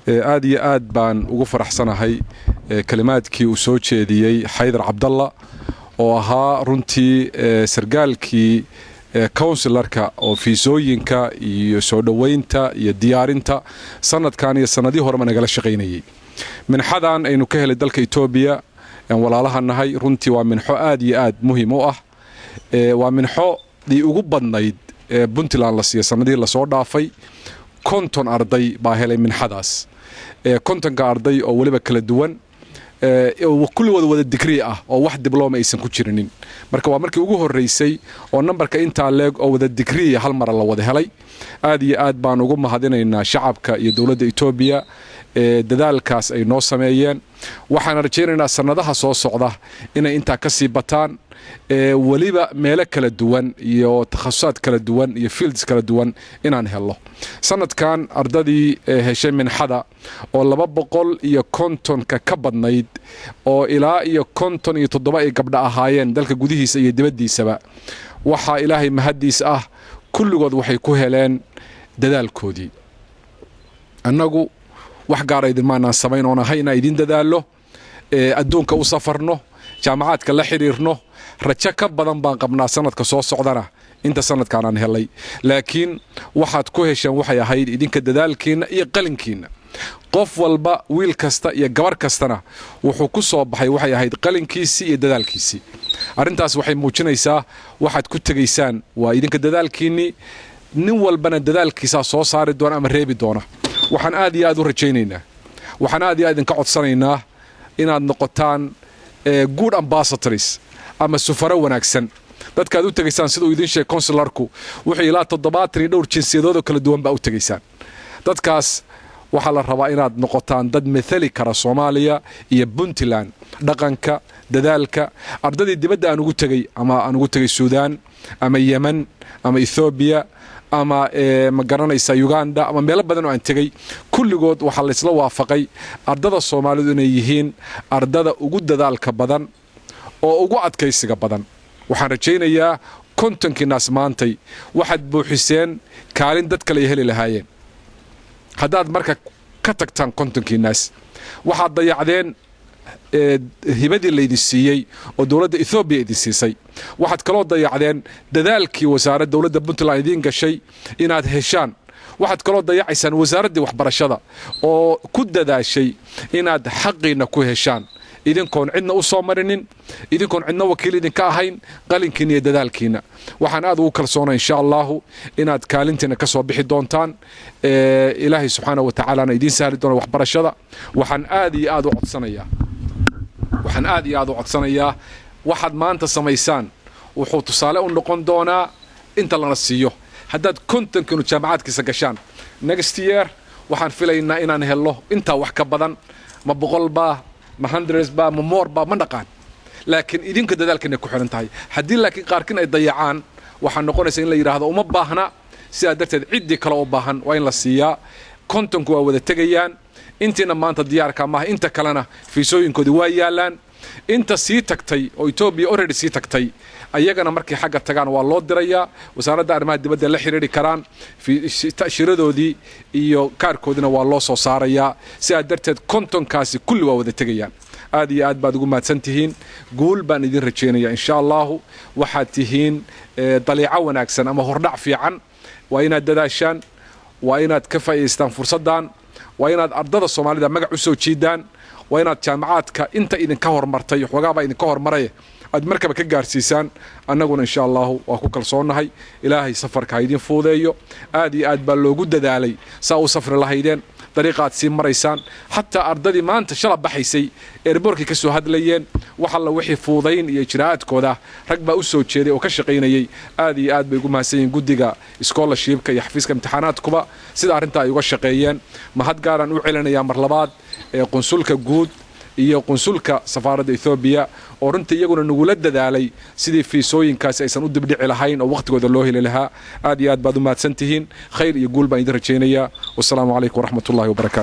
aad iyo aad baan ugu faraxsanahay kalimaadkii uu soo jeediyay Xaydar Cabdalla oo ahaa runtii sargaalkii counselorka oo fiisooyinka iyo soo dhaweynta iyo diyaarinta sanadkan iyo sanadii hore nagala shaqeynayay minxadan aynu ka helay dalka Itoobiya aan walaalaha nahay runtii waa minxo aad iyo aad muhiim u ah waa minxo dii ugu badnayd Puntland la siiyay sanadii la soo dhaafay konton arday baa helay minxadaas kontonka arday oo waliba kala duwan kulligood wada degree ah oo wax diploma aysan ku jirinin marka waa markii ugu horeysay oo numberka inta leeg oo wada degree hal mar la wada helay aad iyo aad baan ugu mahadinaynaa shacabka iyo dawladda Itoobiya dadaalkaas ay noo sameeyeen waxaan rajaynaynaa sanadaha soo socda inay inta ka sii bataan waliba meelo kala duwan iyo takhasusaad kala duwan iyo fields kala duwan inaan helo sanadkan ardadii heshay minxada oo 250 ka badnayd oo ilaa iyo 57 ay gabdha ahaayeen dalka gudihiisa iyo dibadiisaba waxa Ilaahay mahadiis ah kulligood waxay ku heleen dadaalkoodii annagu wax gaar ah idin maana sameeyno hayna idin dadaalo adduunka u safarno jaamacaadka la xiriirno raja ka badan baan qabnaa sanadka soo socdana inta sanadkan aan helay laakiin waxaad ku hesheen waxay ahayd idinka dadaalkiina iyo qalinkiina qof walba wiil kasta iyo gabar kastana wuxuu ku soo baxay waxay ahayd qalinkiisi iyo dadaalkiisi arintaas waxay muujinaysaa waxaad ku tageysaan waa idinka dadaalkiini nin walbana dadaalkiisa soo saari doona ama reebi doona waxaan aad iyo aad u rajaynaynaa waxaan aad iyo aad ka codsanaynaa inaad noqotaan good ambassadors ama sufaro wanaagsan dadka aad u tageysaan sidoo idin sheeg consularku wuxuu ilaa 70 dhowr jinsiyadood kala duwan baa u tageysaan dadkaas waxa la rabaa inaad noqotaan dad mithali kara Soomaaliya iyo Puntland dhaqanka dadaalka ardadii dibadda aan ugu tagay ama aan ugu tagay Suudaan ama Yemen ama Ethiopia ama ma garanaysa Uganda ama meel badan oo aan tagay kulligood waxa la isla waafaqay ardada Soomaalidu inay yihiin ardada ugu dadaalka badan oo ugu adkaysiga badan waxaan rajaynayaa kontonkii naas maantay waxaad buuxiseen kaalin dad kale heli lahaayeen haddaad marka ka tagtaan kontonkii naas waxaad dayacdeen hibadii la idin siiyay oo dawladda Ethiopia idin siisay waxaad kaloo dayacdeen dadaalkii wasaaradda dawladda Puntland idin gashay inaad heshaan waxaad kaloo dayacaysaan wasaaradda waxbarashada oo ku dadaashay inaad xaqiina ku heshaan idinkoon cidna u soo marinin idinkoon cidna wakiil idin ka ahayn qalinkiina iyo dadaalkiina waxaan aad ugu kalsoonaa insha Allah inaad kaalintiina ka soo bixi doontaan Ilaahay subhanahu wa ta'ala idin sahli doona waxbarashada waxaan aad iyo aad u codsanayaa waxaad maanta samaysaan wuxuu tusaale u noqon doonaa inta lana siiyo haddaad kontonkinu jaamacaadkiisa gashaan next year waxaan filaynaa inaan helo inta wax ka badan ma boqolba ma hundreds ba ma more ba ma dhaqaan laakiin idinka dadaalkina ku xiran tahay haddii laakiin qaarkin ay dayacaan waxaan noqonaysaa in la yiraahdo uma baahna sidaa darteed cidii kale u baahan waa in la siiyaa kontonku waa wada tagayaan intiina maanta diyaarka ma inta kalena fiisooyinkoodii waa yaalaan inta sii tagtay oo Itoobiya already sii tagtay ayagana markii xagga tagaan waa loo dirayaa wasaaradda arrimaha dibadda la xiriiri karaan shiradoodii iyo kaarkoodina waa loo soo saarayaa sidaa darteed kontonkaasi kulli waa wada tagayaan aad iyo aad baad ugu mahadsantihiin guul baan idin rajaynayaa insha Allah waxaad tihiin daliico wanaagsan ama hordhac fiican waa inaad dadaashaan waa inaad ka faa'iideystaan fursadan waa inaad ardada Soomaalida magac u soo jiidaan waa inaad jaamacaadka inta idin ka hormartay xogaaba idin ka hormaray aad markaba ka gaarsiisaan annaguna insha Allah waa ku kalsoonahay Ilaahay safarka idin fuudeeyo aad iyo aad baa loogu dadaalay saa u safri lahaydeen dariiqaad si maraysaan hatta ardadii maanta shala baxaysay airportka ka soo hadlayeen waxa la wixii fuudayn iyo ijraadkooda rag baa u soo jeeday oo ka shaqeynayay aad iyo aad bay ugu mahadsanyiin guddiga scholarshipka iyo xafiiska imtixaanaadkuba sida arinta ay uga shaqeeyeen mahad gaaran u celinaya mar labaad qonsulka guud iyo qonsulka safaaradda Ethiopia oo runtii iyaguna nugula dadaalay sidii fiisooyinkaas aysan u dibdhici lahayn oo waqtigooda loo heli lahaa aad iyo aad baad u mahadsantihiin khayr iyo guul baan idin rajaynayaa wassalaamu calaykum waraxmatullaahi wabarakaatuh